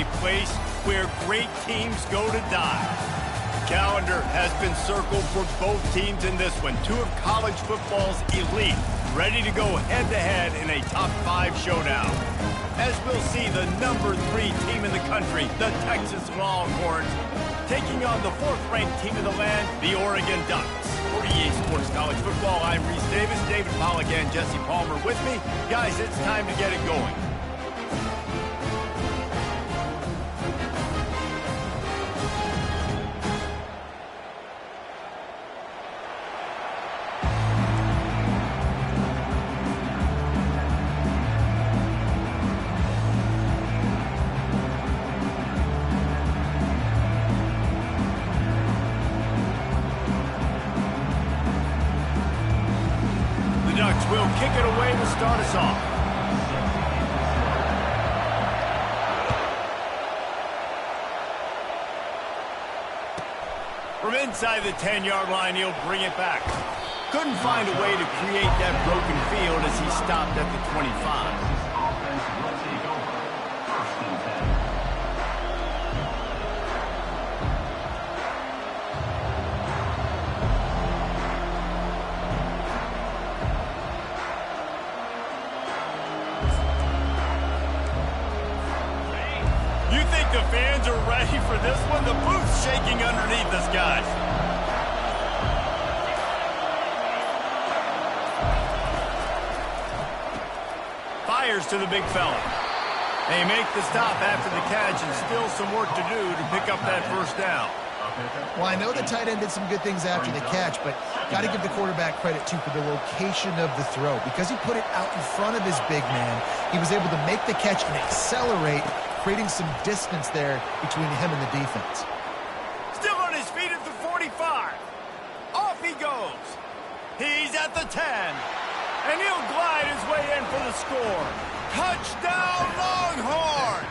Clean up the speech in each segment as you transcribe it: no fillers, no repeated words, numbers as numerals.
a place where great teams go to die. Calendar has been circled for both teams in this one. Two of college football's elite, ready to go head-to-head in a top-5 showdown. As we'll see, the number 3 team in the country, the Texas Longhorns, taking on the 4th-ranked team in the land, the Oregon Ducks. For EA Sports College Football, I'm Reese Davis, David Pollack, and Jesse Palmer with me. Guys, it's time to get it going. Will kick it away to start us off. From inside the 10-yard line, he'll bring it back. Couldn't find a way to create that broken field as he stopped at the 25. The fans are ready for this one. The booth's shaking underneath us, guys. Fires to the big fella. They make the stop after the catch, and still some work to do to pick up that first down. Well, I know the tight end did some good things after the catch, but got to give the quarterback credit, too, for the location of the throw. Because he put it out in front of his big man, he was able to make the catch and accelerate, creating some distance there between him and the defense. Still on his feet at the 45. Off he goes. He's at the 10. And he'll glide his way in for the score. Touchdown, Longhorns!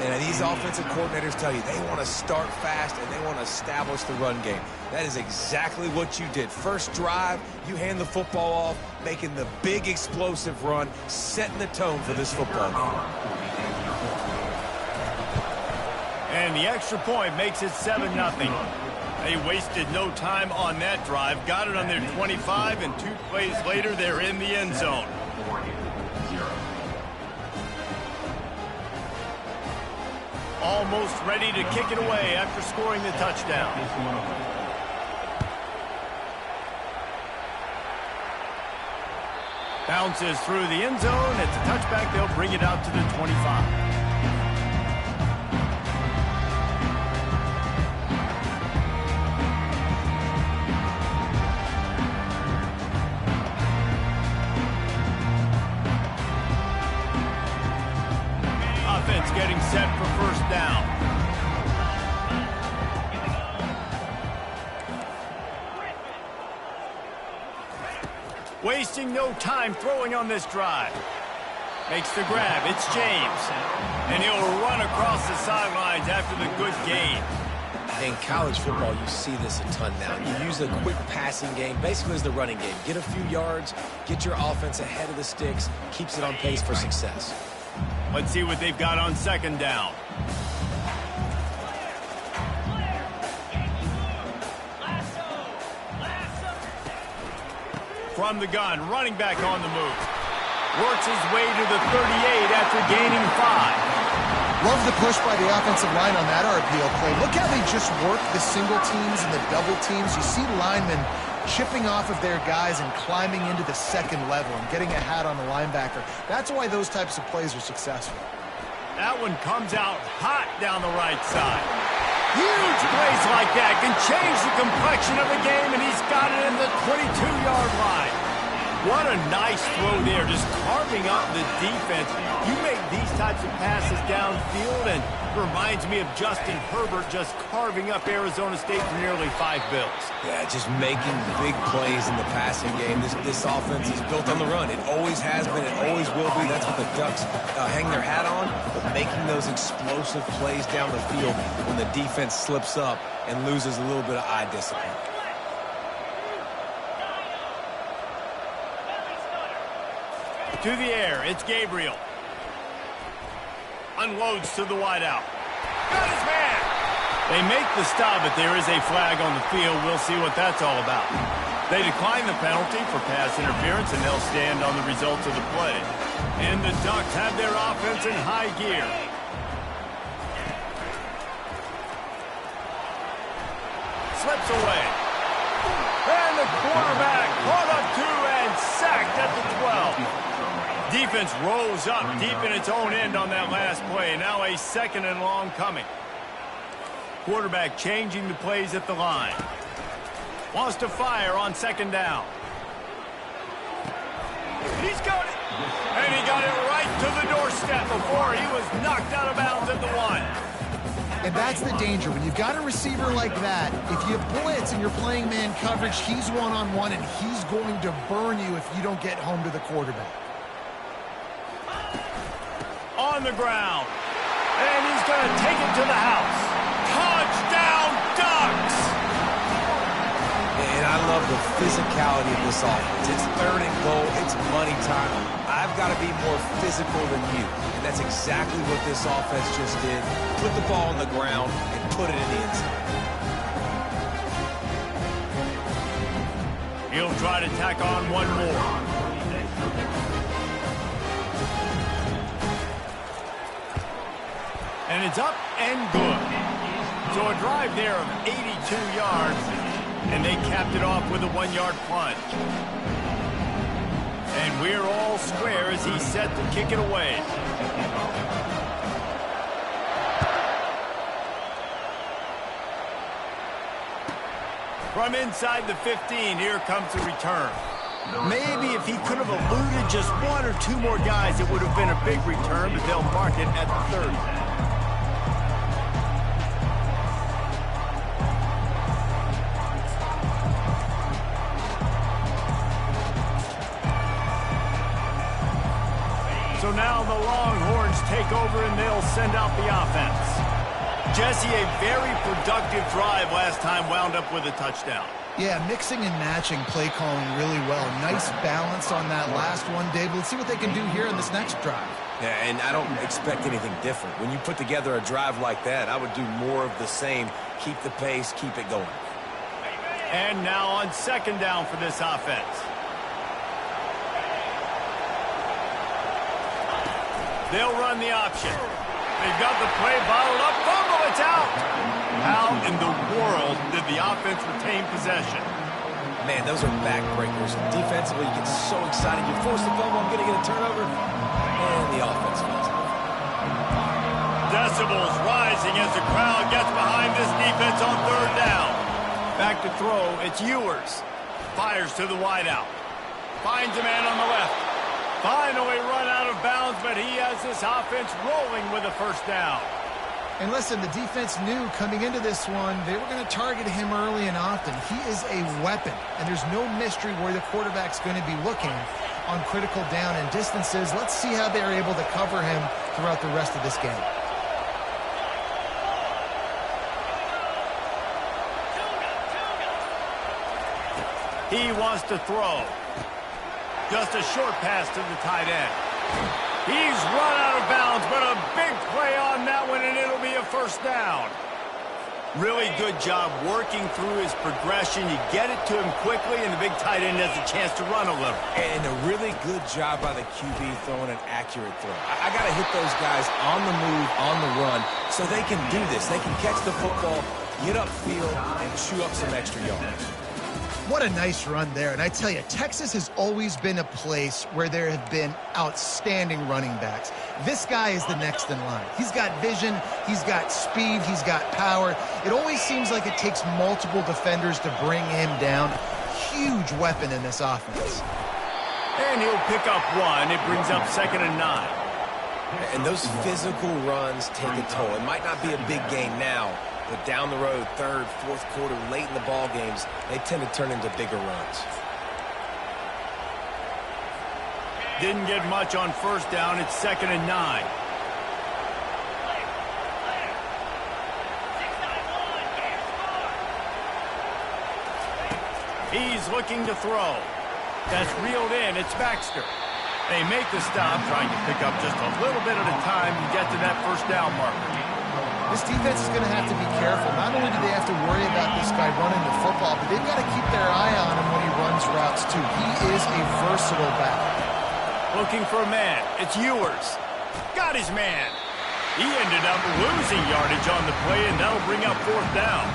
And these offensive coordinators tell you they want to start fast and they want to establish the run game. That is exactly what you did. First drive, you hand the football off, making the big explosive run, setting the tone for this football game. And the extra point makes it 7-0. They wasted no time on that drive. Got it on their 25, and 2 plays later, they're in the end zone. Almost ready to kick it away after scoring the touchdown. Bounces through the end zone. It's a touchback. They'll bring it out to the 25. Offense getting set for first down. Wasting no time throwing on this drive. Makes the grab. It's James. And he'll run across the sidelines after the good gain. In college football, you see this a ton now. You use a quick passing game, basically as the running game. Get a few yards, get your offense ahead of the sticks, keeps it on pace for success. Let's see what they've got on second down. From the gun, running back on the move. Works his way to the 38 after gaining 5. Love the push by the offensive line on that RPO play. Look how they just work the single teams and the double teams. You see linemen chipping off of their guys and climbing into the second level and getting a hat on the linebacker. That's why those types of plays are successful. That one comes out hot down the right side. Huge plays like that can change the complexion of the game, and he's got it in the 22-yard line. What a nice throw there, just carving up the defense. You make these types of passes downfield, and reminds me of Justin Herbert just carving up Arizona State for nearly 5 bills. Yeah, just making big plays in the passing game. This offense is built on the run. It always has been. It always will be. That's what the Ducks hang their hat on, but making those explosive plays down the field when the defense slips up and loses a little bit of eye discipline. To the air, it's Gabriel. unloads to the wideout. Got his man. They make the stop, but there is a flag on the field. We'll see what that's all about. They decline the penalty for pass interference, and they'll stand on the results of the play. And the Ducks have their offense in high gear. Slips away. And the quarterback caught up to and sacked at the 12. Defense rolls up deep in its own end on that last play. Now a second and long coming. Quarterback changing the plays at the line. Wants to fire on second down. He's got it. And he got it right to the doorstep before he was knocked out of bounds at the 1. And that's the danger. When you've got a receiver like that, if you blitz and you're playing man coverage, he's one-on-one, and he's going to burn you if you don't get home to the quarterback. On the ground. And he's going to take it to the house. Touchdown, Ducks! And I love the physicality of this offense. It's third and goal. It's money time. I've got to be more physical than you. And that's exactly what this offense just did. Put the ball on the ground and put it in the end zone. He'll try to tack on one more. And it's up and good. So a drive there of 82 yards, and they capped it off with a 1-yard plunge. And we're all square as he's set to kick it away. From inside the 15, here comes the return. Maybe if he could have eluded just one or two more guys, it would have been a big return, but they'll mark it at the 30. So now the Longhorns take over and they'll send out the offense. Jesse, a very productive drive last time wound up with a touchdown. Yeah, mixing and matching play calling really well. Nice balance on that last one, Dave. Let's see what they can do here in this next drive. Yeah, and I don't expect anything different. When you put together a drive like that, I would do more of the same. Keep the pace, keep it going. And now on second down for this offense. They'll run the option. They've got the play bottled up. Fumble, it's out. How in the world did the offense retain possession? Man, those are backbreakers. Defensively, you get so excited. You force the fumble, I'm going to get a turnover. And the offense falls out. Decibels rising as the crowd gets behind this defense on third down. Back to throw, it's Ewers. Fires to the wideout. Finds a man on the left. Finally run out of bounds, but he has this offense rolling with a first down. And listen, the defense knew coming into this one, they were going to target him early and often. He is a weapon, and there's no mystery where the quarterback's going to be looking on critical down and distances. Let's see how they're able to cover him throughout the rest of this game. He wants to throw. Just a short pass to the tight end. He's run out of bounds, but a big play on that one, and it'll be a first down. Really good job working through his progression. You get it to him quickly, and the big tight end has a chance to run a little. And a really good job by the QB throwing an accurate throw. I got to hit those guys on the move, on the run, so they can do this. They can catch the football, get upfield, and chew up some extra yards. What a nice run there. And I tell you, Texas has always been a place where there have been outstanding running backs. This guy is the next in line. He's got vision, he's got speed, he's got power. It always seems like it takes multiple defenders to bring him down. Huge weapon in this offense. And he'll pick up one. It brings up 2nd and 9. And those physical runs take a toll. It might not be a big gain now, but down the road, third, fourth quarter, late in the ball games, they tend to turn into bigger runs. Didn't get much on first down. It's 2nd and 9. He's looking to throw. That's reeled in. It's Baxter. They make the stop, trying to pick up just a little bit at a time to get to that first down marker. This defense is going to have to be careful. Not only do they have to worry about this guy running the football, but they've got to keep their eye on him when he runs routes too. He is a versatile back. Looking for a man. It's Ewers. Got his man. He ended up losing yardage on the play, and that'll bring up fourth down.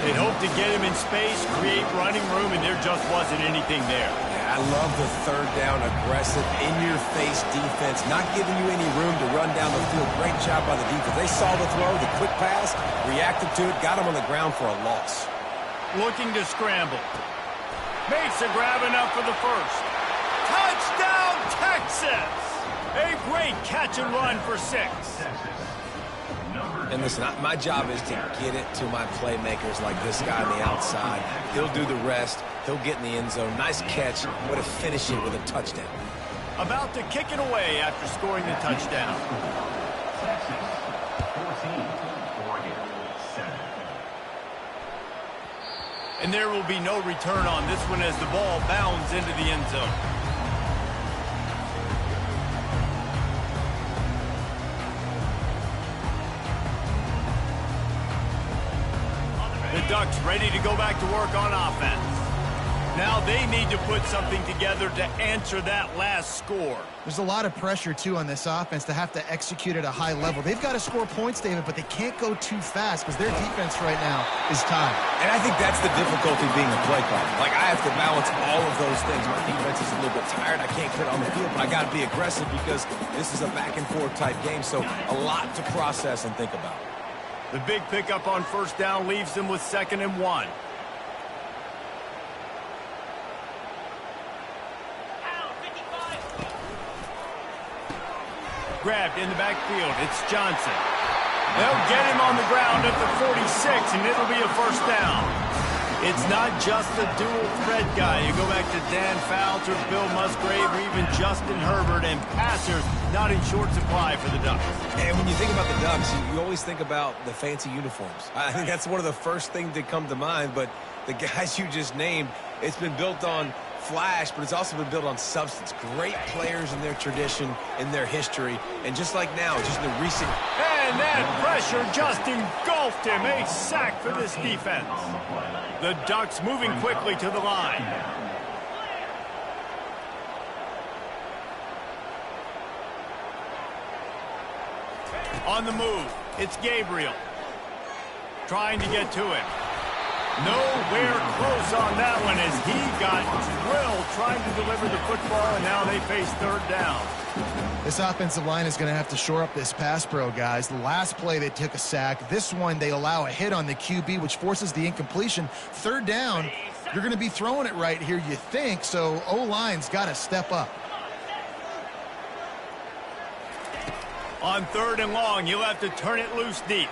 They hoped to get him in space, create running room, and there just wasn't anything there. I love the third down, aggressive, in-your-face defense, not giving you any room to run down the field. Great job by the defense. They saw the throw, the quick pass, reacted to it, got him on the ground for a loss. Looking to scramble. Makes a grab enough for the first. Touchdown, Texas! A great catch and run for 6. And listen, my job is to get it to my playmakers like this guy on the outside. He'll do the rest. He'll get in the end zone. Nice catch. Way to finish it with a touchdown. About to kick it away after scoring the touchdown. And there will be no return on this one as the ball bounds into the end zone. The Ducks ready to go back to work on offense. Now they need to put something together to answer that last score. There's a lot of pressure, too, on this offense to have to execute at a high level. They've got to score points, David, but they can't go too fast because their defense right now is tied. And I think that's the difficulty being a play caller. Like, I have to balance all of those things. My defense is a little bit tired. I can't quit on the field, but I got to be aggressive because this is a back-and-forth type game, so a lot to process and think about. The big pickup on first down leaves them with 2nd and 1. Grabbed in the backfield. It's Johnson. They'll get him on the ground at the 46, and it'll be a first down. It's not just the dual threat guy. You go back to Dan Fouts or Bill Musgrave or even Justin Herbert, and passers not in short supply for the Ducks. And when you think about the Ducks, you always think about the fancy uniforms. I think that's one of the first things that come to mind, but the guys you just named, it's been built on flash, but it's also been built on substance. Great players in their tradition, in their history, and just like now, just the recent... And that pressure just engulfed him. A sack for this defense. The Ducks moving quickly to the line. On the move, it's Gabriel. Trying to get to it. Nowhere close on that one as he got drilled trying to deliver the football, and now they face third down. This offensive line is going to have to shore up this pass pro, guys. The last play they took a sack. This one they allow a hit on the QB, which forces the incompletion. Third down, you're going to be throwing it right here, you think, so O-line's got to step up. On 3rd and long, you'll have to turn it loose deep.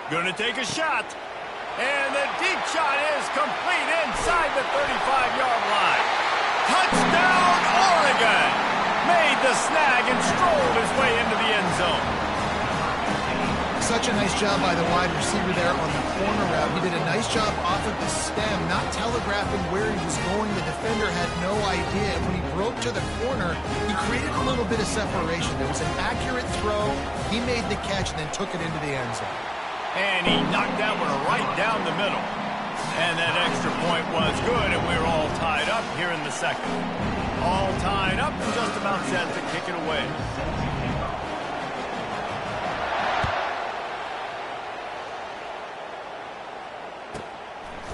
Going to take a shot. And the deep shot is complete inside the 35-yard line. Touchdown, Oregon! Made the snag and strolled his way into the end zone. Such a nice job by the wide receiver there on the corner route. He did a nice job off of the stem, not telegraphing where he was going. The defender had no idea. And when he broke to the corner, he created a little bit of separation. There was an accurate throw. He made the catch and then took it into the end zone. And he knocked that one right down the middle. And that extra point was good, and we're all tied up here in the second. All tied up and just about set to kick it away.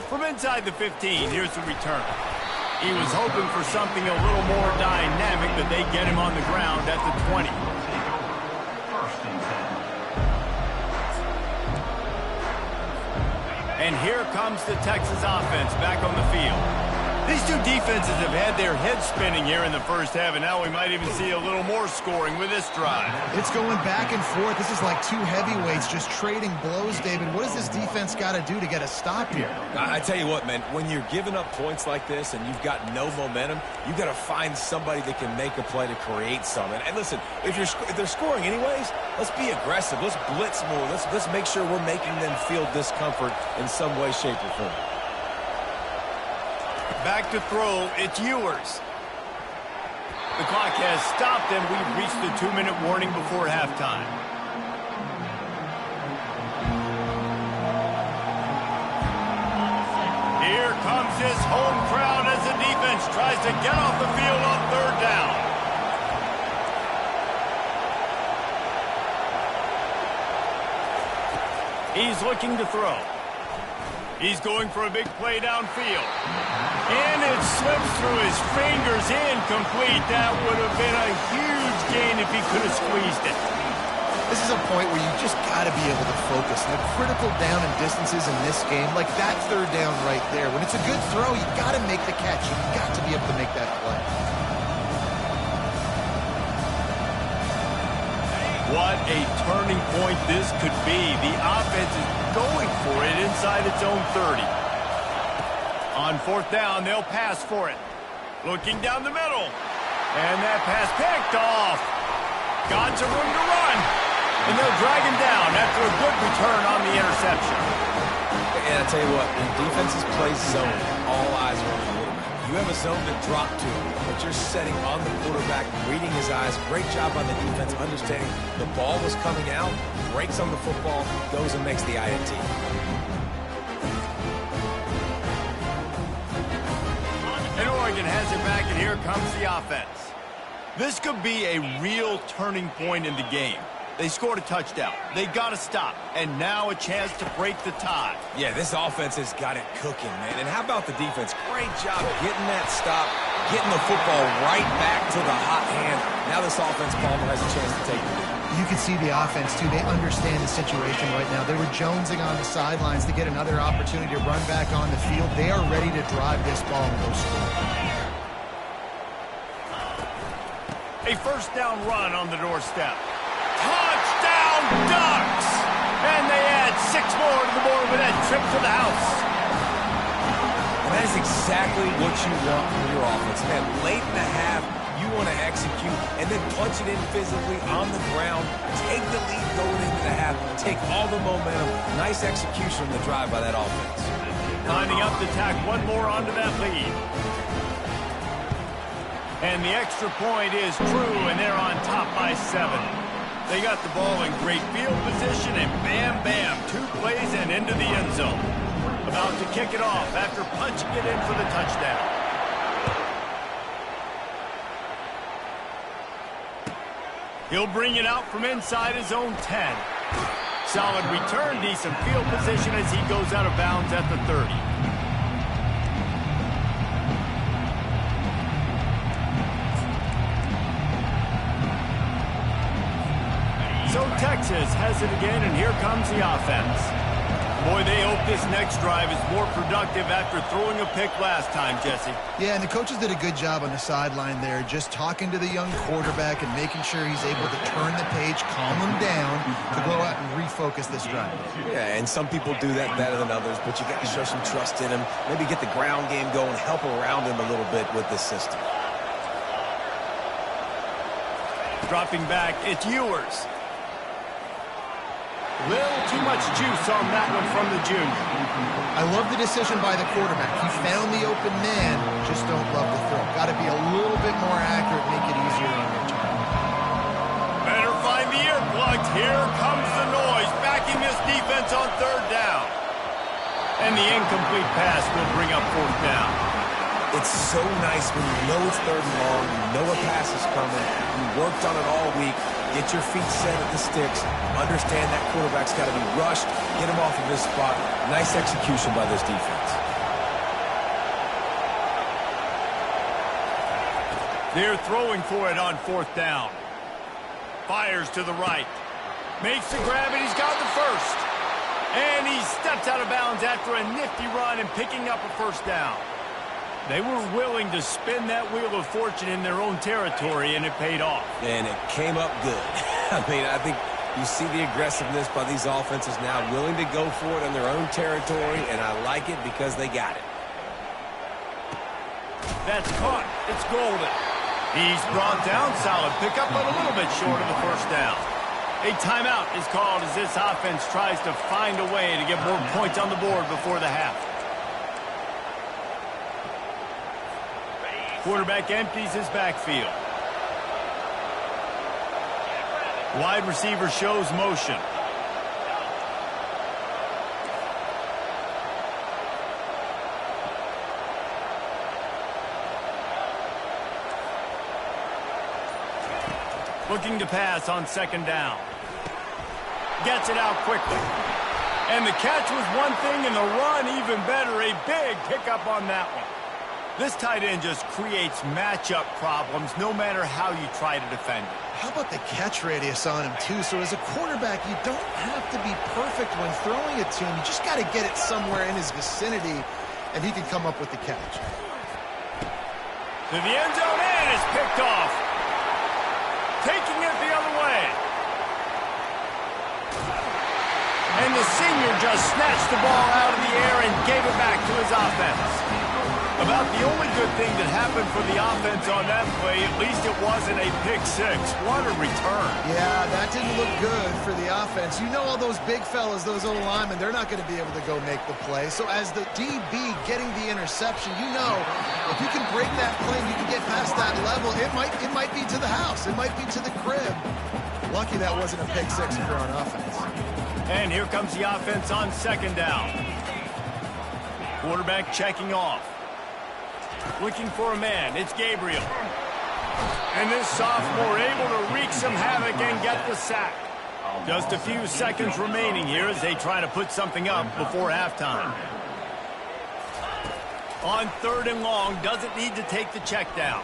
From inside the 15, here's the return. He was hoping for something a little more dynamic, but they get him on the ground at the 20. And here comes the Texas offense back on the field. These two defenses have had their heads spinning here in the first half, and now we might even see a little more scoring with this drive. It's going back and forth. This is like two heavyweights just trading blows, David. What does this defense got to do to get a stop here? I tell you what, man, when you're giving up points like this and you've got no momentum, you've got to find somebody that can make a play to create something. And listen, if they're scoring anyways, let's be aggressive. Let's blitz more. Let's make sure we're making them feel discomfort in some way, shape, or form. Back to throw, it's Ewers. The clock has stopped, and we've reached the 2-minute warning before halftime. Here comes his home crowd as the defense tries to get off the field on 3rd down. He's looking to throw. He's going for a big play downfield. And it slips through his fingers, incomplete. That would have been a huge gain if he could have squeezed it. This is a point where you just got to be able to focus. And the critical down and distances in this game, like that 3rd down right there, when it's a good throw, you got to make the catch. You've got to be able to make that play. What a turning point this could be. The offense is going for it inside its own 30. On 4th down, they'll pass for it. Looking down the middle. And that pass picked off. Got some room to run. And they'll drag him down after a good return on the interception. And I'll tell you what, when defenses play zone, all eyes are on the quarterback. You have a zone to drop to, but you're setting on the quarterback, reading his eyes. Great job on the defense, understanding the ball was coming out, breaks on the football, goes and makes the INT. And Oregon has it back, and here comes the offense. This could be a real turning point in the game. They scored a touchdown. They got to stop. And now a chance to break the tie. Yeah, this offense has got it cooking, man. And how about the defense? Great job getting that stop, getting the football right back to the hot hand. Now this offense, Palmer, has a chance to take the lead. You can see the offense, too. They understand the situation right now. They were jonesing on the sidelines to get another opportunity to run back on the field. They are ready to drive this ball and go score. A 1st down run on the doorstep. Touchdown, Ducks! And they add 6 more to the board with that trip to the house. And that is exactly what you want from your offense. Man, late in the half, you want to execute and then punch it in physically on the ground, take the lead going into the half, take all the momentum. Nice execution on the drive by that offense. Lining up to tack one more onto that lead. And the extra point is true, and they're on top by 7. They got the ball in great field position, and bam, bam, 2 plays and into the end zone. About to kick it off after punching it in for the touchdown. He'll bring it out from inside his own 10. Solid return, decent field position as he goes out of bounds at the 30. So Texas has it again, and here comes the offense. Boy, they hope this next drive is more productive after throwing a pick last time, Jesse. Yeah, and the coaches did a good job on the sideline there, just talking to the young quarterback and making sure he's able to turn the page, calm him down, to go out and refocus this drive. Yeah, and some people do that better than others, but you got to show some trust in him, maybe get the ground game going, help around him a little bit with this system. Dropping back, it's Ewers. Little too much juice on that one from the junior. I love the decision by the quarterback. He found the open man, just don't love the throw. Got to be a little bit more accurate, make it easier on your turn. Better find the earplugs. Here comes the noise, backing this defense on 3rd down. And the incomplete pass will bring up 4th down. It's so nice when you know it's 3rd and long, you know a pass is coming, you worked on it all week, get your feet set at the sticks, understand that quarterback's got to be rushed, get him off of his spot. Nice execution by this defense. They're throwing for it on 4th down. Fires to the right. Makes the grab, and he's got the first. And he steps out of bounds after a nifty run and picking up a 1st down. They were willing to spin that wheel of fortune in their own territory, and it paid off. And it came up good. I mean, I think you see the aggressiveness by these offenses now, willing to go for it in their own territory, and I like it because they got it. That's caught. It's golden. He's brought down, solid pickup, but a little bit short of the 1st down. A timeout is called as this offense tries to find a way to get more points on the board before the half. Quarterback empties his backfield. Wide receiver shows motion. Looking to pass on second down. Gets it out quickly. And the catch was one thing, and the run even better. A big pickup on that one. This tight end just creates matchup problems no matter how you try to defend it. How about the catch radius on him, too? So as a quarterback, you don't have to be perfect when throwing it to him. You just got to get it somewhere in his vicinity, and he can come up with the catch. To the end zone, and it's picked off. Taking it the other way. And the senior just snatched the ball out of the air and gave it back to his offense. About the only good thing that happened for the offense on that play, at least it wasn't a pick six. What a return. Yeah, that didn't look good for the offense. You know all those big fellas, those old linemen, they're not going to be able to go make the play. So as the DB getting the interception, you know if you can break that play and you can get past that level, it might be to the house. It might be to the crib. Lucky that wasn't a pick six if you're on offense. And here comes the offense on second down. Quarterback checking off. Looking for a man. It's Gabriel. And this sophomore able to wreak some havoc and get the sack. Just a few seconds remaining here as they try to put something up before halftime. On third and long, doesn't need to take the check down.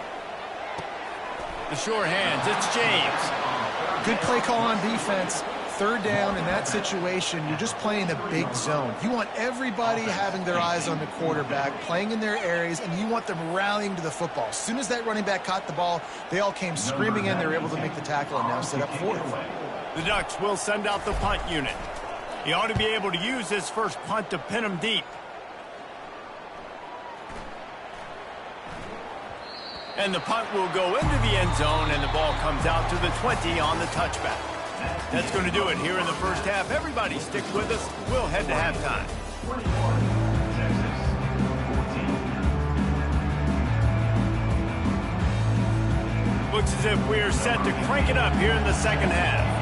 The sure hands, it's James. Good play call on defense. Third down in that situation, you're just playing a big zone. You want everybody having their eyes on the quarterback, playing in their areas, and you want them rallying to the football. As soon as that running back caught the ball, they all came screaming in. They were able to make the tackle and now set up fourth. The Ducks will send out the punt unit. He ought to be able to use this first punt to pin him deep. And the punt will go into the end zone, and the ball comes out to the 20 on the touchback. That's going to do it here in the first half. Everybody stick with us. We'll head to halftime. Looks as if we're set to crank it up here in the second half.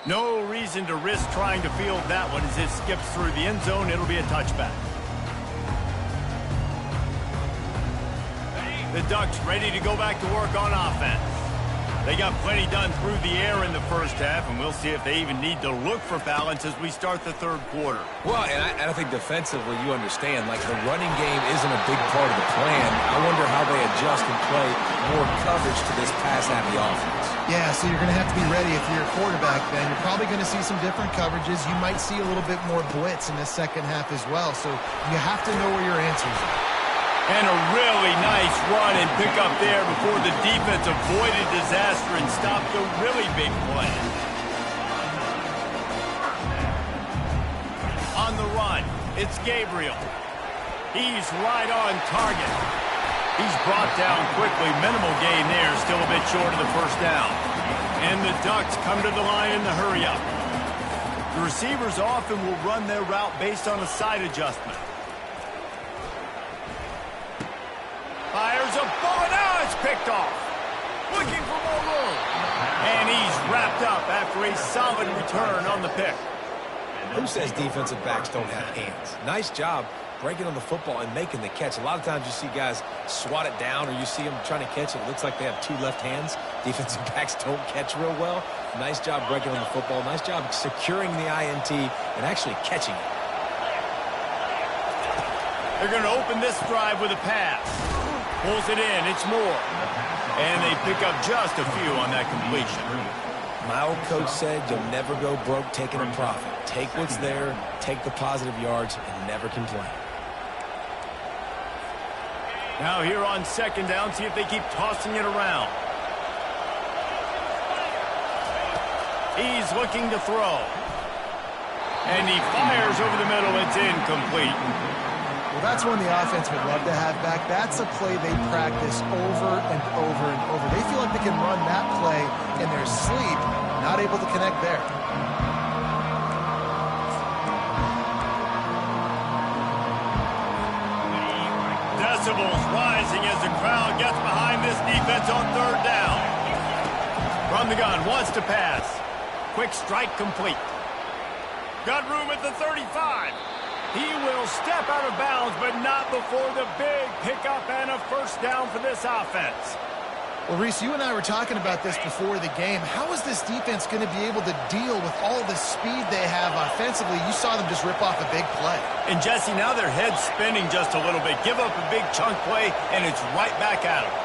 No reason to risk trying to field that one as it skips through the end zone. It'll be a touchback. The Ducks ready to go back to work on offense. They got plenty done through the air in the first half, and we'll see if they even need to look for balance as we start the third quarter. Well, and I think defensively you understand, like the running game isn't a big part of the plan. I wonder how they adjust and play more coverage to this pass-happy offense. Yeah, so you're going to have to be ready if you're a quarterback then. You're probably going to see some different coverages. You might see a little bit more blitz in the second half as well, so you have to know where your answers are. And a really nice run and pick up there before the defense avoided disaster and stopped the really big play. On the run, it's Gabriel. He's right on target. He's brought down quickly. Minimal gain there, still a bit short of the first down. And the Ducks come to the line in the hurry-up. The receivers often will run their route based on a side adjustment. Fires a bullet. Now it's picked off. Looking for more room. And he's wrapped up after a solid return on the pick. Who says defensive backs don't have hands? Nice job breaking on the football and making the catch. A lot of times you see guys swat it down or you see them trying to catch it. It looks like they have two left hands. Defensive backs don't catch real well. Nice job breaking on the football. Nice job securing the INT and actually catching it. They're going to open this drive with a pass. Pulls it in. It's Moore. And they pick up just a few on that completion. My old coach said you'll never go broke taking a profit. Take what's there, take the positive yards, and never complain. Now here on second down, see if they keep tossing it around. He's looking to throw. And he fires over the middle. It's incomplete. Well, that's one the offense would love to have back. That's a play they practice over and over and over. They feel like they can run that play in their sleep, not able to connect there. decibels rising as the crowd gets behind this defense on third down. From the gun, wants to pass. Quick strike complete. Got room at the 35. He will step out of bounds, but not before the big pickup and a first down for this offense. Well, Reese, you and I were talking about this before the game. How is this defense going to be able to deal with all the speed they have offensively? You saw them just rip off a big play. And, Jesse, now their head's spinning just a little bit. Give up a big chunk play, and it's right back at them.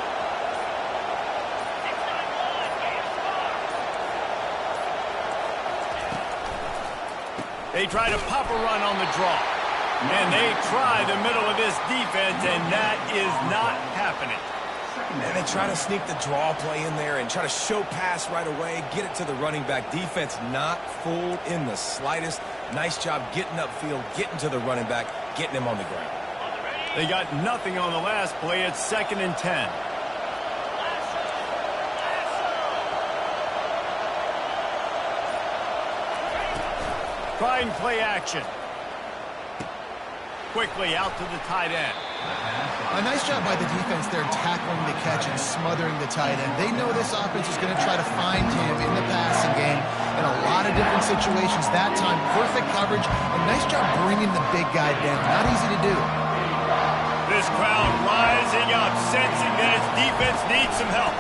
They try to pop a run on the draw. And they try the middle of this defense, and that is not happening. And they try to sneak the draw play in there and try to show pass right away, get it to the running back. Defense not fooled in the slightest. Nice job getting upfield, getting to the running back, getting him on the ground. They got nothing on the last play. It's 2nd and 10. Trying play action. Quickly out to the tight end. A nice job by the defense there tackling the catch and smothering the tight end. They know this offense is going to try to find him in the passing game in a lot of different situations. That time, perfect coverage, and nice job bringing the big guy down. Not easy to do. This crowd rising up, sensing that its defense needs some help.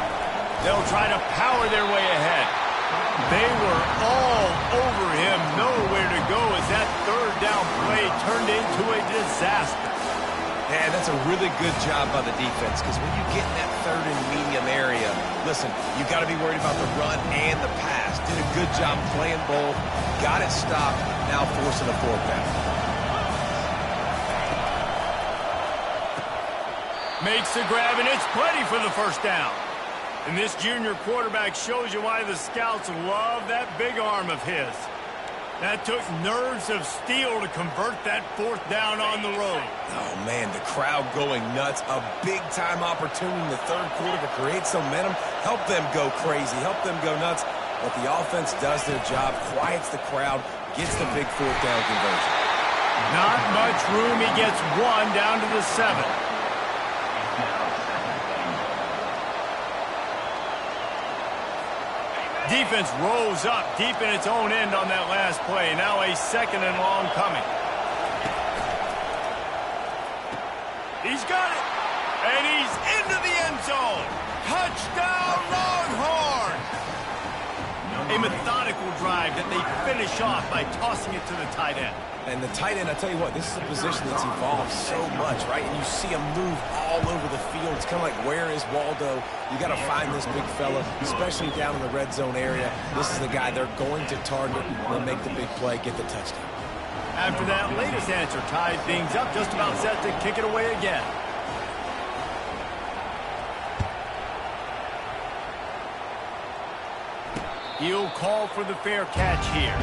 They'll try to power their way ahead. They were all over him, nowhere to go as that third down play turned into a disaster. Yeah, that's a really good job by the defense, because when you get in that third and medium area, listen, you got to be worried about the run and the pass. Did a good job playing both, got it stopped, now forcing a fourth down. Makes the grab, and it's plenty for the first down. And this junior quarterback shows you why the scouts love that big arm of his. That took nerves of steel to convert that fourth down on the road. Oh, man, the crowd going nuts. A big-time opportunity in the third quarter to create some momentum. Help them go crazy. Help them go nuts. But the offense does their job, quiets the crowd, gets the big fourth down conversion. Not much room. He gets one down to the 7. Defense rolls up deep in its own end on that last play. Now a 2nd and long coming. He's got it. And he's into the end zone. Touchdown, Longhorn. A methodical drive that they finish off by tossing it to the tight end. And the tight end, I tell you what, this is a position that's evolved so much, right? And you see him move all over the field. It's kind of like, where is Waldo? You got to find this big fella, especially down in the red zone area. This is the guy they're going to target. They'll make the big play, get the touchdown. After that latest answer, tied things up, just about set to kick it away again. He'll call for the fair catch here.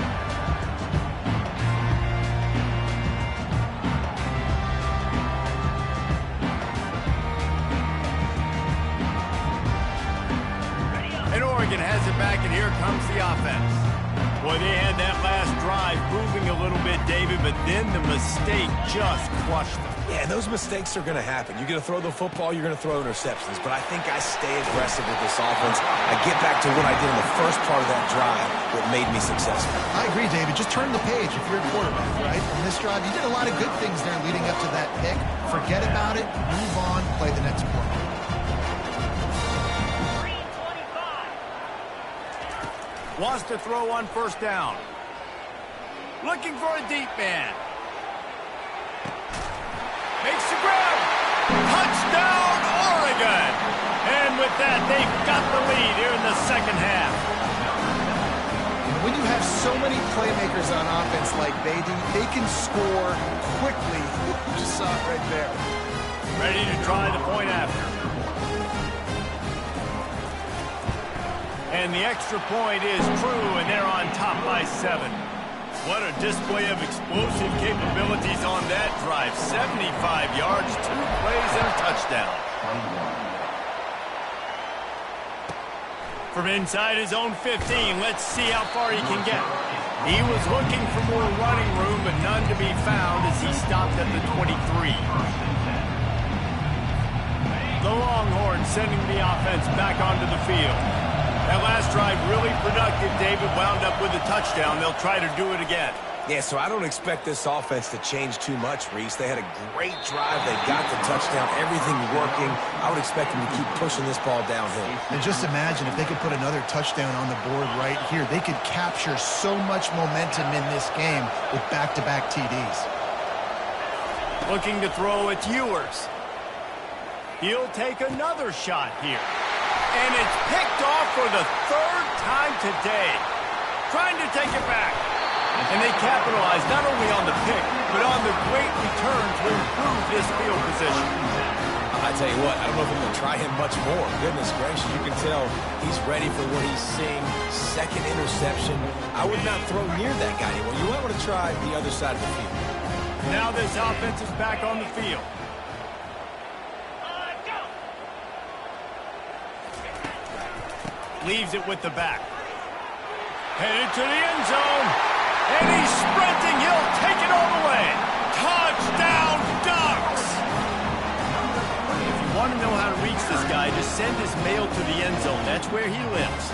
And Oregon has it back, and here comes the offense. Boy, they had that last drive moving a little bit, David, but then the mistake just crushed them. Yeah, those mistakes are going to happen. You're going to throw the football, you're going to throw interceptions. But I think I stay aggressive with this offense. I get back to what I did in the first part of that drive that made me successful. I agree, David. Just turn the page if you're a quarterback, right? On this drive, you did a lot of good things there leading up to that pick. Forget about it, move on, play the next play. Wants to throw on first down. Looking for a deep man. Makes the grab. Touchdown, Oregon. And with that, they've got the lead here in the second half. When you have so many playmakers on offense like they do, they can score quickly. You just saw it right there. Ready to try the point after. And the extra point is true, and they're on top by 7. What a display of explosive capabilities on that drive. 75 yards, 2 plays, and a touchdown. From inside his own 15, let's see how far he can get. He was looking for more running room, but none to be found as he stopped at the 23. The Longhorns sending the offense back onto the field. That last drive really productive. David wound up with a touchdown. They'll try to do it again. Yeah, so I don't expect this offense to change too much, Reese. They had a great drive. They got the touchdown. Everything working. I would expect them to keep pushing this ball downhill. And just imagine if they could put another touchdown on the board right here. They could capture so much momentum in this game with back-to-back TDs. Looking to throw, it's Ewers. He'll take another shot here. And it's picked off for the third time today. Trying to take it back. And they capitalize not only on the pick, but on the great return to improve this field position. I tell you what, I don't know if I'm going to try him much more. Goodness gracious, you can tell he's ready for what he's seeing. Second interception. I would not throw near that guy anymore. You might want to try the other side of the field. Now this offense is back on the field. Leaves it with the back. Headed to the end zone. And he's sprinting. He'll take it all the way. Touchdown, Ducks! If you want to know how to reach this guy, just send his mail to the end zone. That's where he lives.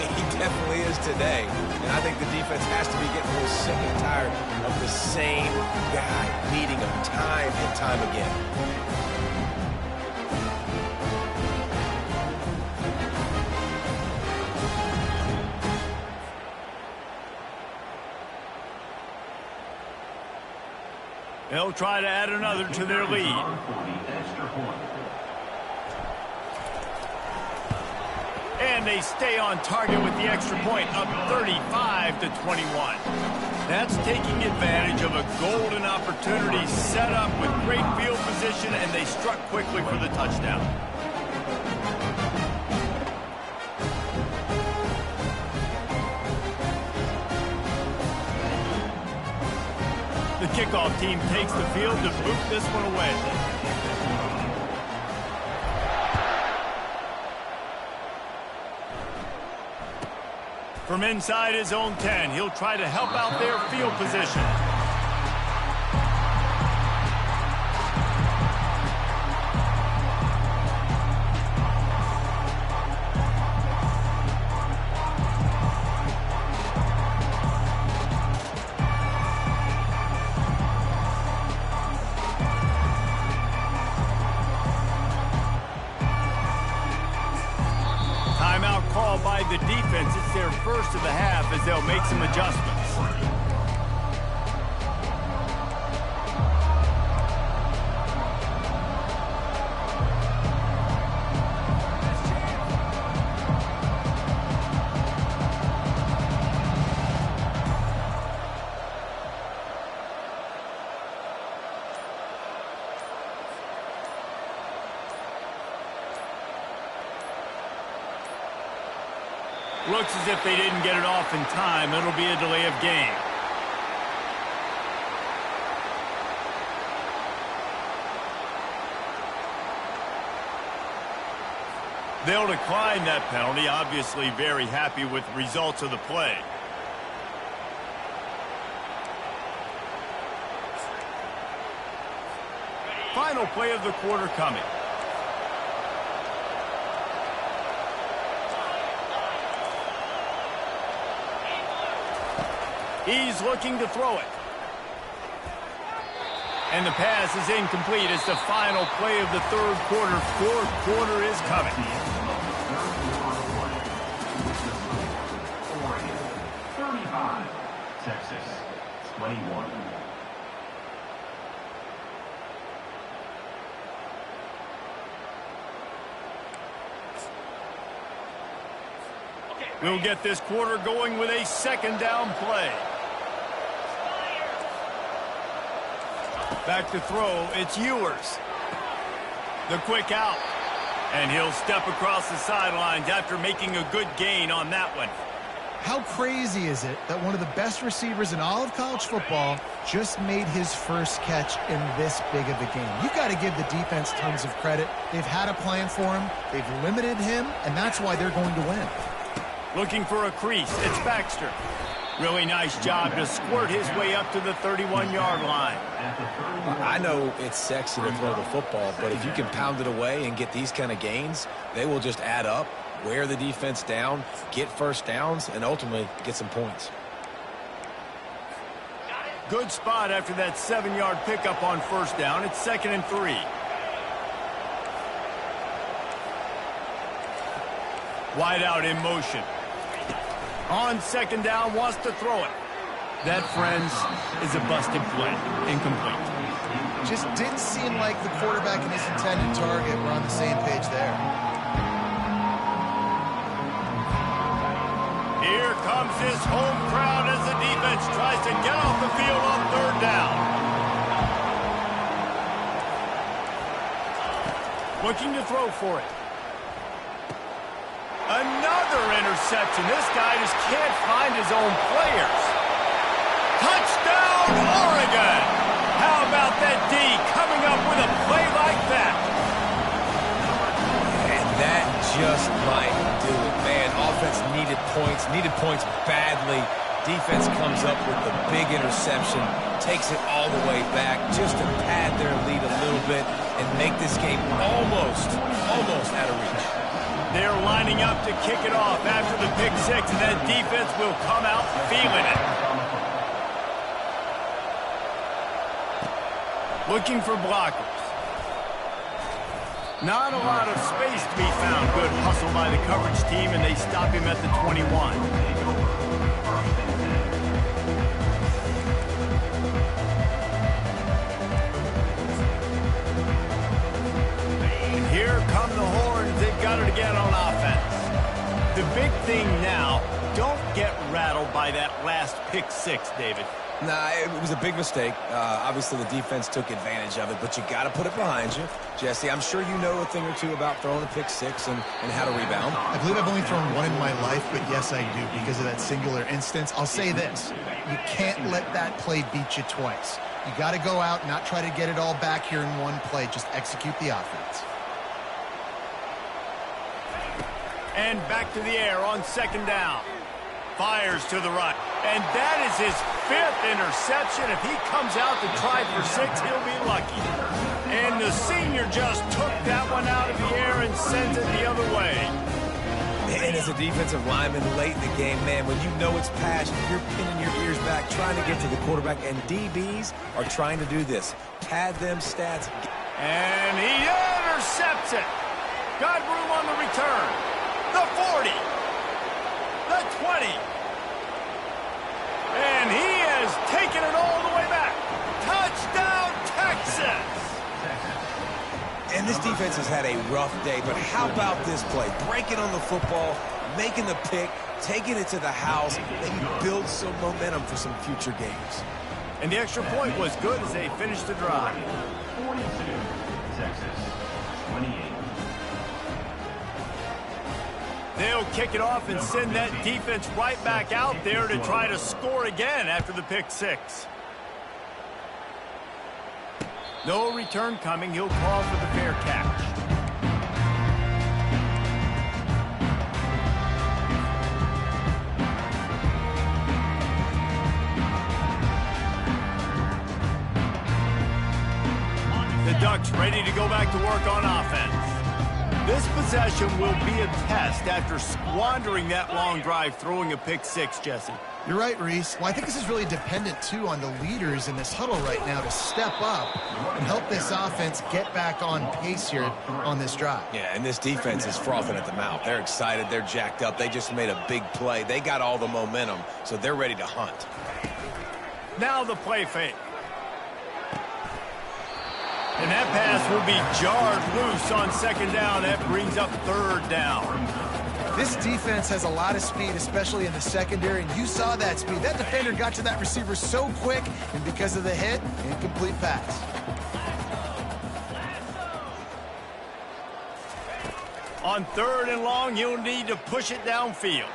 He definitely is today. And I think the defense has to be getting a little sick and tired of the same guy beating him time and time again. They'll try to add another to their lead. And they stay on target with the extra point, up 35-21. That's taking advantage of a golden opportunity set up with great field position, and they struck quickly for the touchdown. The kickoff team takes the field to boot this one away. From inside his own 10, he'll try to help out their field position. By the defense. It's their first of the half as they'll make some adjustments. Looks as if they didn't get it off in time. It'll be a delay of game. They'll decline that penalty. Obviously very happy with the results of the play. Final play of the quarter coming. He's looking to throw it. And the pass is incomplete. It's the final play of the third quarter. Fourth quarter is coming. Oregon, 35. Texas, 21. We'll get this quarter going with a second down play. Back to throw, it's Ewers. The quick out. And he'll step across the sidelines after making a good gain on that one. How crazy is it that one of the best receivers in all of college football just made his first catch in this big of a game? You've got to give the defense tons of credit. They've had a plan for him. They've limited him, and that's why they're going to win. Looking for a crease. It's Baxter. Really nice job to squirt his way up to the 31-yard line. I know it's sexy to throw the football, but if you can pound it away and get these kind of gains, they will just add up, wear the defense down, get first downs, and ultimately get some points. Good spot after that 7-yard pickup on first down. It's 2nd and 3. Wide out in motion. On 2nd down, wants to throw it. That, friends, is a busted play. Incomplete. Just didn't seem like the quarterback and his intended target were on the same page there. Here comes his home crowd as the defense tries to get off the field on 3rd down. Looking to throw for it. Another interception. This guy just can't find his own players. Touchdown, Oregon! How about that D coming up with a play like that? And that just might do it, man. Offense needed points badly. Defense comes up with the big interception, takes it all the way back just to pad their lead a little bit and make this game almost out of reach. They're lining up to kick it off after the pick 6, and that defense will come out feeling it. Looking for blockers. Not a lot of space to be found. Good hustle by the coverage team, and they stop him at the 21. And here come the horns. They've got it again on offense. The big thing now, don't get rattled by that last pick 6, David. Nah, it was a big mistake. Obviously, the defense took advantage of it, but you got to put it behind you. Jesse, I'm sure you know a thing or two about throwing a pick 6 and how to rebound. I believe I've only thrown one in my life, but yes, I do because of that singular instance. I'll say this. You can't let that play beat you twice. You got to go out and not try to get it all back here in one play. Just execute the offense. And back to the air on 2nd down. Fires to the right. And that is his 5th interception. If he comes out to try for 6, he'll be lucky. And the senior just took that one out of the air and sends it the other way. And as a defensive lineman late in the game, man, when you know it's passion, you're pinning your ears back, trying to get to the quarterback, and DBs are trying to do this. Pad them stats. And he intercepts it. Got room on the return. The 40. The 20. And he has taken it all the way back. Touchdown, Texas! And this defense has had a rough day, but how about this play? Breaking on the football, making the pick, taking it to the house, maybe build some momentum for some future games. And the extra point was good as they finished the drive. 42, Texas, 28. They'll kick it off and send that defense right back out there to try to score again after the pick 6. No return coming. He'll call for the fair catch. The Ducks ready to go back to work on offense. This possession will be a test after squandering that long drive throwing a pick 6, Jesse. You're right, Reese. Well, I think this is really dependent, too, on the leaders in this huddle right now to step up and help this offense get back on pace here on this drive. Yeah, and this defense is frothing at the mouth. They're excited. They're jacked up. They just made a big play. They got all the momentum, so they're ready to hunt. Now the play fake. And that pass will be jarred loose on 2nd down. That brings up 3rd down. This defense has a lot of speed, especially in the secondary, and you saw that speed. That defender got to that receiver so quick, and because of the hit, incomplete pass. On 3rd and long, he'll need to push it downfield.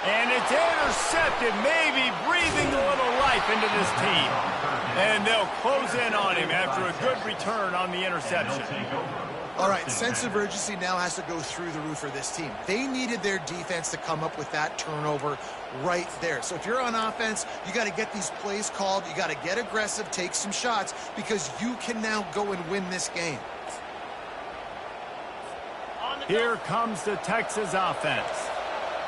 And it's intercepted, maybe breathing a little life into this team. And they'll close in on him after a good return on the interception. All right, sense of urgency now has to go through the roof for this team. They needed their defense to come up with that turnover right there. So if you're on offense, you got to get these plays called. You got to get aggressive, take some shots, because you can now go and win this game. Here comes the Texas offense.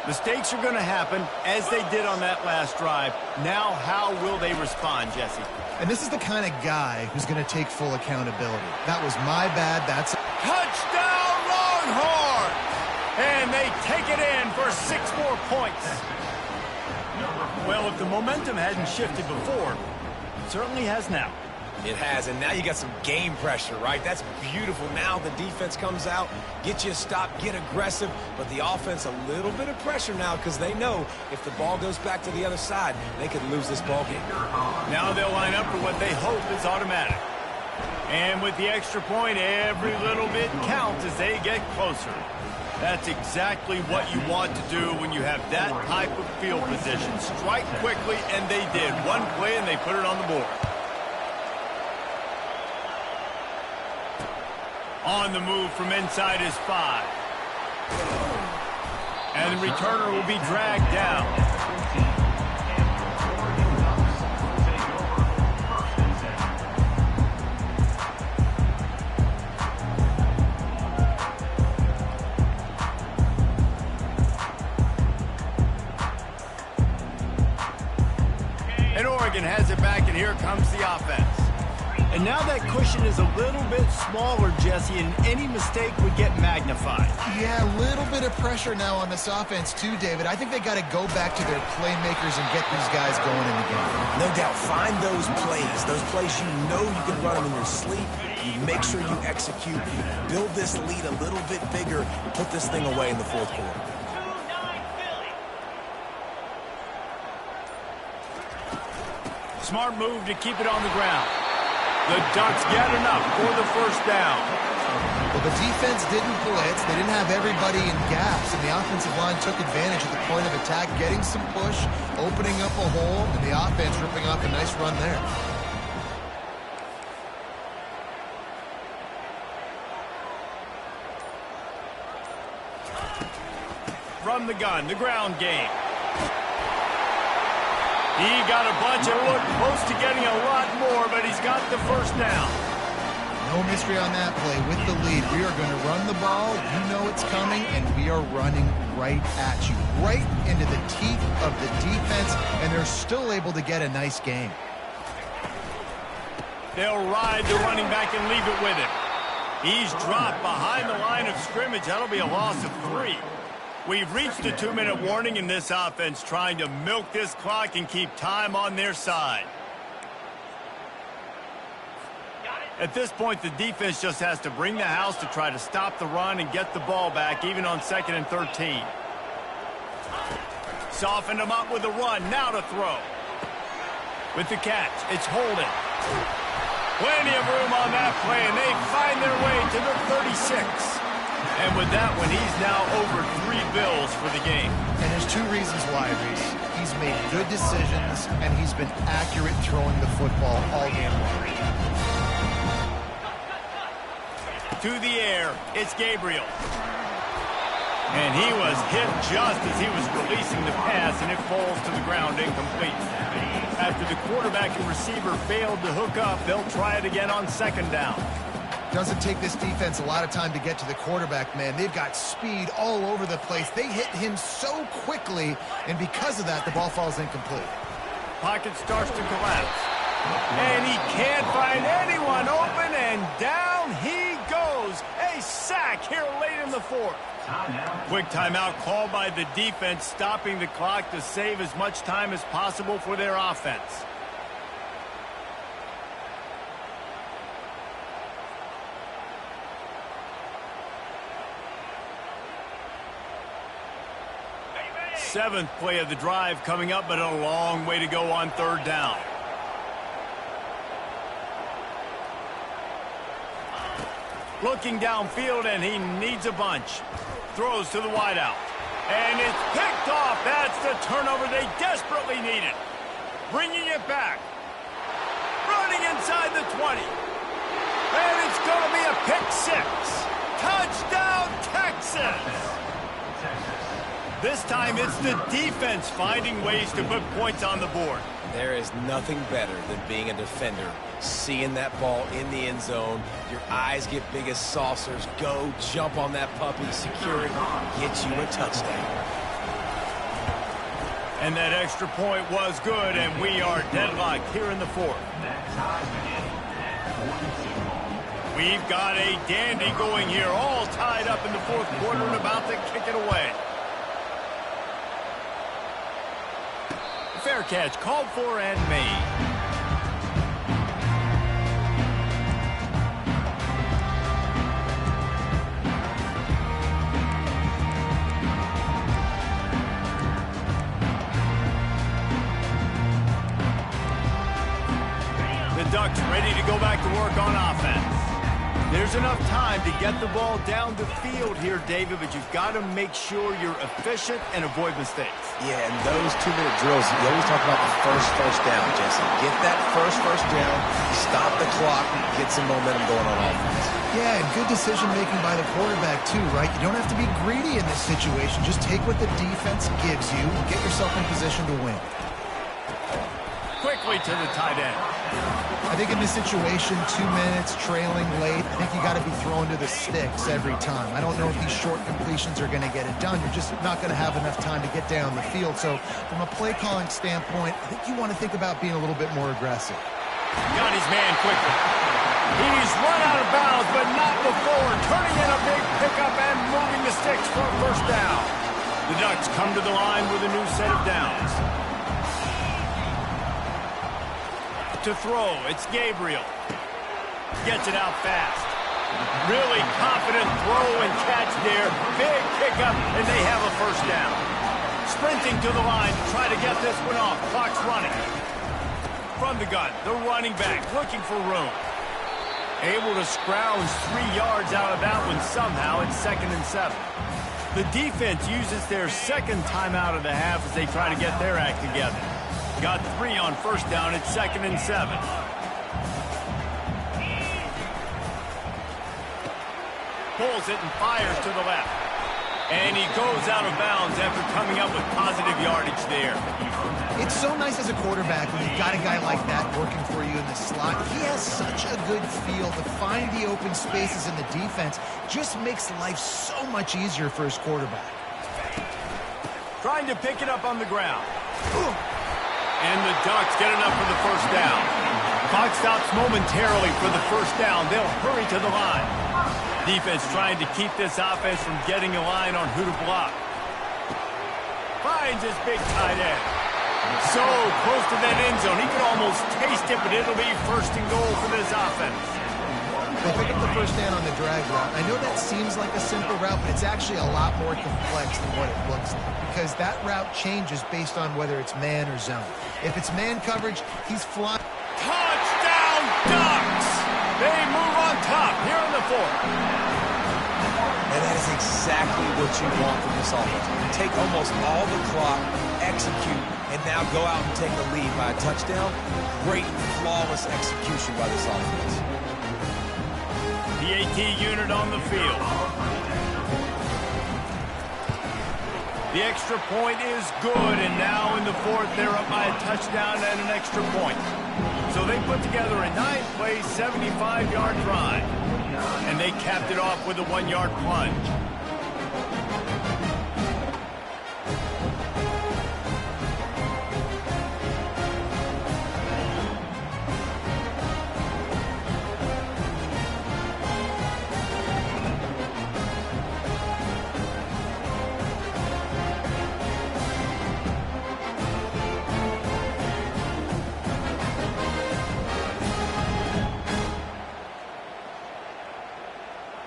Mistakes are going to happen, as they did on that last drive. Now, how will they respond, Jesse? And this is the kind of guy who's going to take full accountability. That was my bad. That's Touchdown, Longhorn! And they take it in for 6 more points. Well, if the momentum hadn't shifted before, it certainly has now. It has, and now you got some game pressure, right? That's beautiful. Now the defense comes out, get you a stop, get aggressive, but the offense a little bit of pressure now because they know if the ball goes back to the other side, they could lose this ball game. Now they'll line up for what they hope is automatic. And with the extra point, every little bit counts as they get closer. That's exactly what you want to do when you have that type of field position. Strike quickly, and they did. One play, and they put it on the board. On the move from inside is 5. And the returner will be dragged down. And Oregon has it back, and here comes the offense. And now that cushion is a little bit smaller, Jesse, and any mistake would get magnified. Yeah, a little bit of pressure now on this offense too, David. I think they got to go back to their playmakers and get these guys going in the game. No doubt, find those plays you know you can run them in your sleep. You make sure you execute, build this lead a little bit bigger, put this thing away in the fourth quarter. Smart move to keep it on the ground. The Ducks get enough for the first down. Well, the defense didn't blitz. They didn't have everybody in gaps, and the offensive line took advantage at the point of attack, getting some push, opening up a hole, and the offense ripping off a nice run there. From the gun, the ground game. He got a bunch and looked close to getting a lot more, but he's got the first down. No mystery on that play. With the lead, we are going to run the ball. You know it's coming, and we are running right at you, right into the teeth of the defense, and they're still able to get a nice game. They'll ride the running back and leave it with him. He's dropped behind the line of scrimmage. That'll be a loss of 3. We've reached a 2-minute warning in this offense, trying to milk this clock and keep time on their side. At this point, the defense just has to bring the house to try to stop the run and get the ball back, even on 2nd and 13. Softened them up with a run, now to throw. With the catch, it's Holden. Plenty of room on that play, and they find their way to the 36. And with that one, he's now over 3 bills for the game. And there's 2 reasons why, Reese. He's made good decisions, and he's been accurate throwing the football all game long. To the air, it's Gabriel. And he was hit just as he was releasing the pass, and it falls to the ground incomplete. After the quarterback and receiver failed to hook up, they'll try it again on 2nd down. Doesn't take this defense a lot of time to get to the quarterback, man. They've got speed all over the place. They hit him so quickly, and because of that, the ball falls incomplete. Pocket starts to collapse. And he can't find anyone open, and down he goes. A sack here late in the 4th. Quick timeout called by the defense, stopping the clock to save as much time as possible for their offense. Seventh play of the drive coming up, but a long way to go on 3rd down. Looking downfield, and he needs a bunch. Throws to the wideout. And it's picked off. That's the turnover they desperately needed. Bringing it back. Running inside the 20. And it's going to be a pick 6. Touchdown, Texas! This time it's the defense finding ways to put points on the board. There is nothing better than being a defender, seeing that ball in the end zone. Your eyes get big as saucers. Go, jump on that puppy, secure it, get you a touchdown. And that extra point was good, and we are deadlocked here in the fourth. We've got a dandy going here, all tied up in the fourth quarter and about to kick it away. Fair catch called for and made. The Ducks ready to go back to work on offense. There's enough time to get the ball down the field here, David, but you've got to make sure you're efficient and avoid mistakes. Yeah, and those 2-minute drills, you always talk about the first down, Jesse. Get that first down, stop the clock, get some momentum going on offense. Yeah, and good decision-making by the quarterback, too, right? You don't have to be greedy in this situation. Just take what the defense gives you and get yourself in position to win. Quickly to the tight end. I think in this situation, 2 minutes, trailing late, I think you got to be thrown to the sticks every time. I don't know if these short completions are going to get it done. You're just not going to have enough time to get down the field. So from a play calling standpoint, I think you want to think about being a little bit more aggressive. Got his man quickly. He's run out of bounds, but not before. Turning in a big pickup and moving the sticks for a first down. The Ducks come to the line with a new set of downs. To throw, it's Gabriel. Gets it out fast. Really confident throw and catch there. Big pickup, and they have a first down. Sprinting to the line to try to get this one off. Clock's running. From the gun, the running back looking for room. Able to scrounge 3 yards out of that one somehow. It's 2nd and 7. The defense uses their second timeout of the half as they try to get their act together. Got 3 on first down. It's 2nd and 7. Pulls it and fires to the left. And he goes out of bounds after coming up with positive yardage there. It's so nice as a quarterback when you've got a guy like that working for you in the slot. He has such a good feel to find the open spaces in the defense. Just makes life so much easier for his quarterback. Trying to pick it up on the ground. And the Ducks get enough for the first down. Clock stops momentarily for the first down. They'll hurry to the line. Defense trying to keep this offense from getting a line on who to block. Finds his big tight end. So close to that end zone. He could almost taste it, but it'll be 1st and goal for this offense. They pick up the first down on the drag route. I know that seems like a simple route, but it's actually a lot more complex than what it looks like, because that route changes based on whether it's man or zone. If it's man coverage, he's flying. Touchdown, Ducks! They move on top here in the fourth. And that is exactly what you want from this offense. Take almost all the clock, execute, and now go out and take a lead by a touchdown. Great, flawless execution by this offense. The AT unit on the field. The extra point is good, and now in the fourth, they're up by a touchdown and an extra point. So they put together a 9-play, 75-yard drive, and they capped it off with a 1-yard plunge.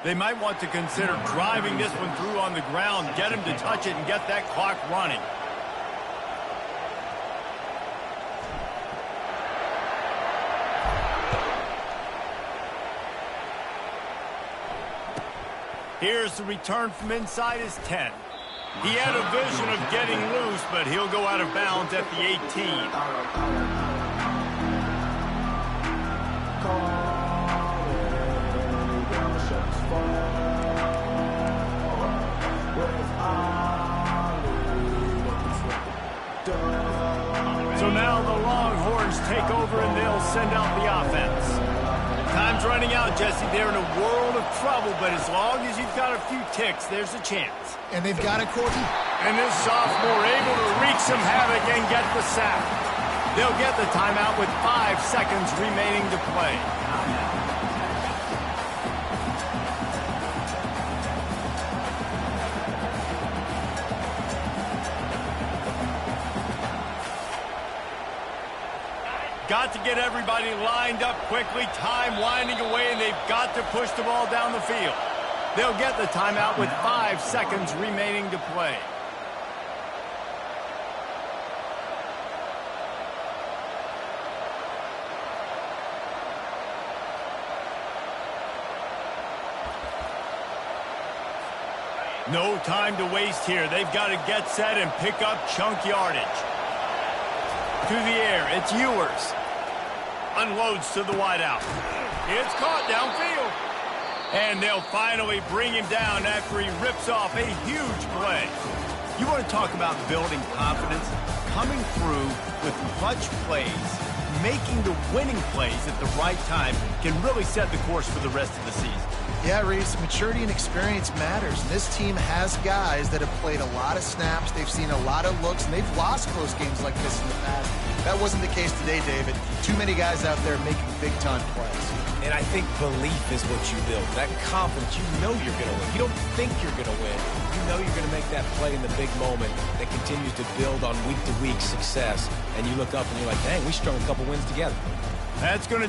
They might want to consider driving this one through on the ground, get him to touch it, and get that clock running. Here's the return from inside his 10. He had a vision of getting loose, but he'll go out of bounds at the 18. now the Longhorns take over and they'll send out the offense. Time's running out, Jesse. They're in a world of trouble, but as long as you've got a few ticks, there's a chance. And they've got a quarter. And this sophomore able to wreak some havoc and get the sack. They'll get the timeout with 5 seconds remaining to play. Got to get everybody lined up quickly, time winding away, and they've got to push the ball down the field. They'll get the timeout with 5 seconds remaining to play. No time to waste here. They've got to get set and pick up chunk yardage. To the air, it's Ewers. Unloads to the wideout. It's caught downfield. And they'll finally bring him down after he rips off a huge play. You want to talk about building confidence? Coming through with clutch plays, making the winning plays at the right time can really set the course for the rest of the season. Yeah, Reese, maturity and experience matters. And this team has guys that have played a lot of snaps. They've seen a lot of looks, and they've lost close games like this in the past. That wasn't the case today, David. Too many guys out there making big-time plays. And I think belief is what you build. That confidence, you know you're going to win. You don't think you're going to win. You know you're going to make that play in the big moment that continues to build on week-to-week success. And you look up and you're like, dang, we strung a couple wins together. That's going to